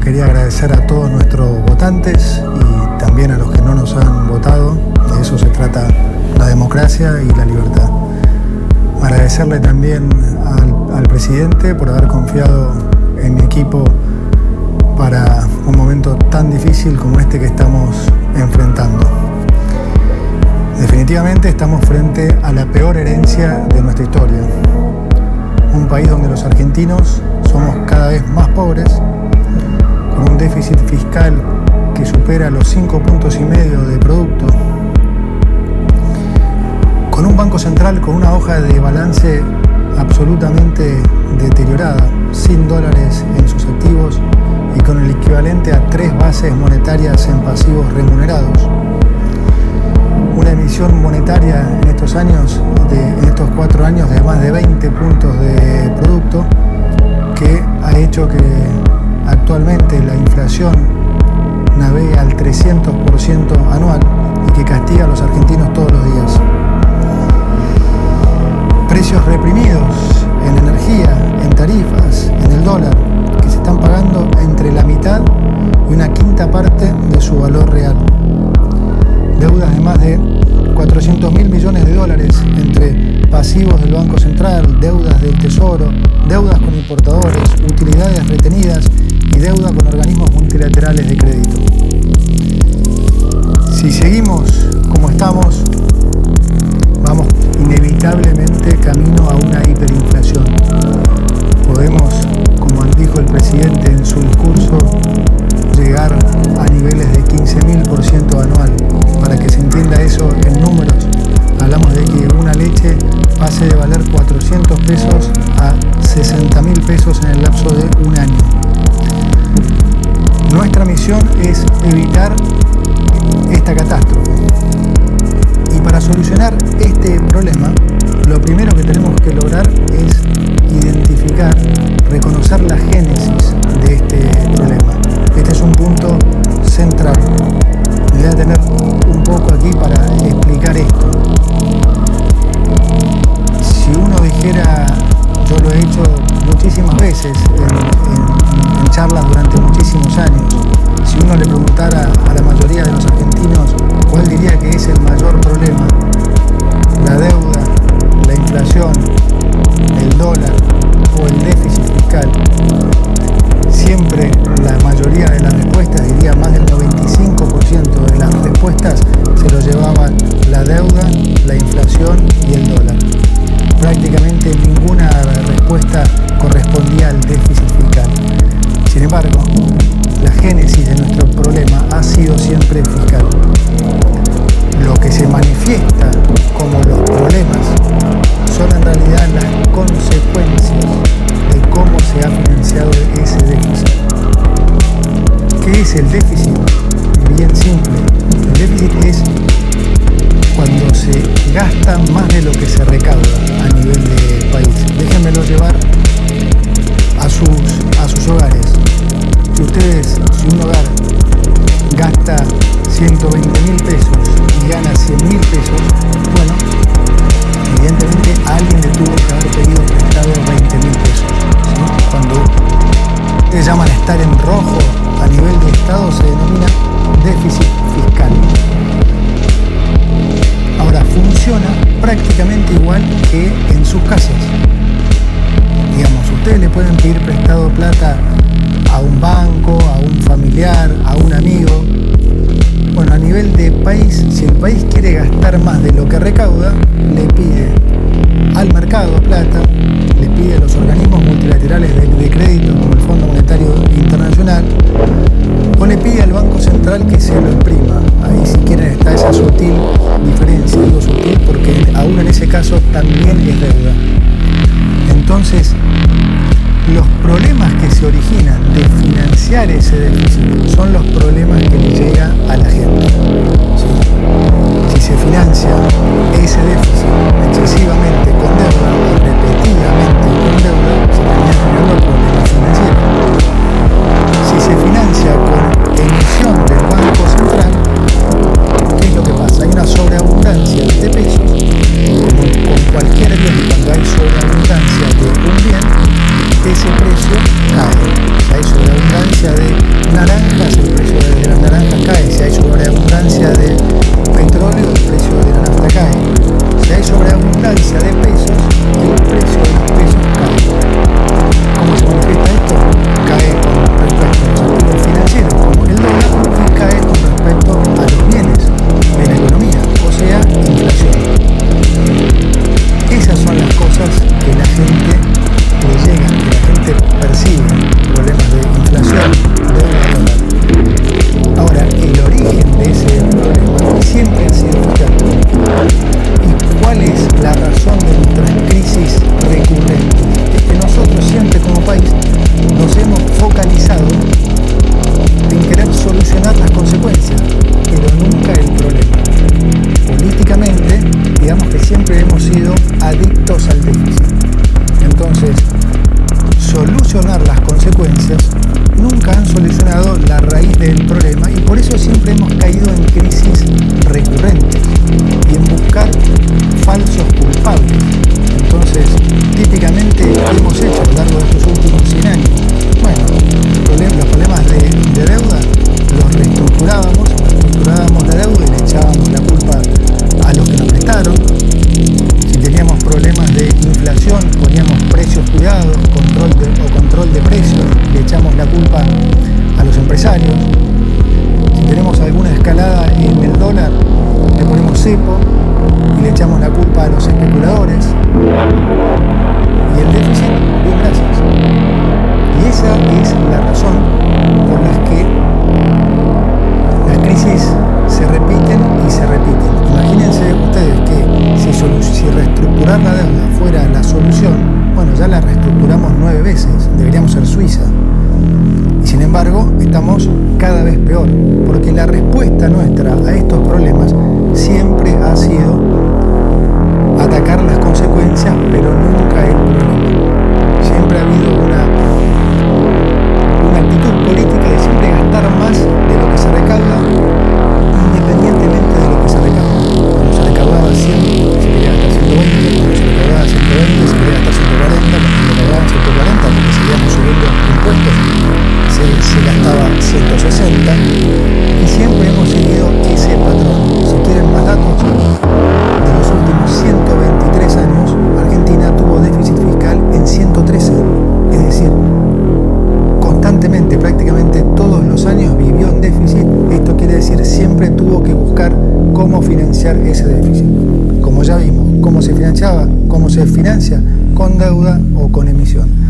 quería agradecer a todos nuestros votantes y también a los que no nos han votado. De eso se trata la democracia y la libertad. Agradecerle también al presidente por haber confiado en mi equipo para un momento tan difícil como este que estamos enfrentando. Definitivamente estamos frente a la peor herencia de nuestra historia. Un país donde los argentinos somos cada vez más pobres, con un déficit fiscal que supera los 5,5 puntos de producto, con un Banco Central con una hoja de balance absolutamente deteriorada, sin dólares en sus activos y con el equivalente a 3 bases monetarias en pasivos remunerados. Una emisión monetaria en estos años, en estos 4 años, de más de 20 puntos de producto, que ha hecho que actualmente la inflación navegue al 300% anual y que castiga a los argentinos todos los días. Precios reprimidos en energía, en tarifas, en el dólar, que se están pagando entre la mitad y una quinta parte de su valor real. Deudas de más de 400.000 millones de dólares entre pasivos del Banco Central, deudas del Tesoro, deudas con importadores, utilidades retenidas y deuda con organismos multilaterales de crédito. Si seguimos como estamos, vamos inevitablemente camino a una hiperinflación. Podemos, como dijo el presidente en su discurso, llegar a niveles de 15.000% anual. Para que se entienda eso en números, hablamos de que una leche pase de valer 400 pesos a 60.000 pesos en el lapso de un año. Nuestra misión es evitar esta catástrofe. Y para solucionar este problema, lo primero que tenemos que lograr es identificar, reconocer la génesis de este problema. Este es un punto central. Me voy a detener un poco aquí para explicar esto. Si uno dijera, yo lo he hecho muchísimas veces en charlas durante muchísimos años, si uno le preguntara a la mayoría de los argentinos cuál diría que es el mayor problema, la deuda, la inflación, el dólar o el déficit fiscal, siempre la mayoría de las respuestas, diría más del 95% de las respuestas, se lo llevaban la deuda, la inflación y el dólar. Prácticamente ninguna respuesta correspondía al déficit fiscal. Sin embargo, la génesis de nuestro problema ha sido siempre fiscal. Lo que se manifiesta como los problemas son en realidad las consecuencias de cómo se ha financiado ese déficit. ¿Qué es el déficit? Bien simple. El déficit es cuando se gasta más de lo que se recauda a nivel de país. Déjenmelo llevar a sus hogares. Si un hogar gasta 120.000 pesos y gana 100.000 pesos, bueno, evidentemente a alguien le tuvo que haber pedido prestado 20.000 pesos. ¿Sí? Cuando ustedes llaman estar en rojo a nivel de Estado, se denomina déficit fiscal. Ahora, funciona prácticamente igual que en sus casas. Digamos, ustedes le pueden pedir prestado plata a un banco, a un familiar, a un amigo. Bueno, a nivel de país, si el país quiere gastar más de lo que recauda, le pide al mercado plata, le pide a los organismos multilaterales de crédito como el Fondo Monetario Internacional, o le pide al Banco Central que se lo imprima. Ahí, si quieren, está esa sutil diferencia. Digo sutil porque aún en ese caso también es deuda. Entonces, los problemas que se originan de financiar ese déficit son los problemas que le llega a la gente. ¿Sí? Si se financia ese déficit excesivamente con deuda o repetidamente con deuda, se termina generando problemas financieros. Si se financia con emisión del Banco Central, ¿qué es lo que pasa? Hay una sobreabundancia de pesos, como con cualquier bien, cuando hay sobreabundancia de un bien, ese precio cae. hay sobreabundancia de naranjas, el precio de las naranjas cae. Si hay sobreabundancia de petróleo, el precio de la nafta cae. Si hay sobreabundancia de pesos, el precio de los pesos cae. ¿Cómo se manifiesta esto? Cae con respecto a los activos financieros, como el dólar, y cae con respecto a los bienes de la economía, o sea, inflación. Esas son las cosas que la gente le llegan, que la gente percibe, problemas de inflación, deuda, dólar. Ahora, el origen de ese problema siempre ha sido fiscal. ¿Y cuál es la razón de nuestras crisis recurrentes? Es que nosotros siempre como país nos hemos focalizado en querer solucionar las consecuencias, pero nunca el problema. Políticamente, digamos que siempre hemos sido adictos al déficit. Entonces, solucionar las consecuencias nunca han solucionado la raíz del problema y por eso siempre hemos caído en crisis recurrentes y en buscar falsos culpables. Entonces, típicamente, ¿qué hemos hecho a lo largo de estos últimos 100 años? Bueno, los problemas de deuda los reestructurábamos la deuda y le echábamos la culpa a los que nos prestaron. Si teníamos problemas de inflación, poníamos precios cuidados, control de precios, le echamos la culpa a los empresarios. Si tenemos alguna escalada en el dólar, le ponemos cepo y le echamos la culpa a los especuladores. Y el déficit, bien, gracias. Y esa es la razón por la que las crisis se repiten y se repiten. Imagínense ustedes que si reestructurar la deuda fuera la solución, bueno, ya la reestructuramos 9 veces, deberíamos ser Suiza. Y sin embargo, estamos cada vez peor, porque la respuesta nuestra a estos problemas siempre ha sido atacar las consecuencias, pero nunca el problema. Siempre ha habido una actitud política de siempre gastar más de lo que se recauda, independientemente de lo que se recauda. Cuando se recaudaba 100, se quería gastar 120, cuando se recaudaba 120, se quería gastar 140, cuando se recaudaban 140, porque seguíamos subiendo impuestos, se gastaba 160, y siempre hemos seguido ese patrón. Si quieren más datos, de los últimos 123 años, Argentina tuvo déficit fiscal en 113, es decir, constantemente, prácticamente todos los años vivió en déficit. Esto quiere decir siempre tuvo que buscar cómo financiar ese déficit. Como ya vimos, cómo se financiaba, cómo se financia, con deuda o con emisión.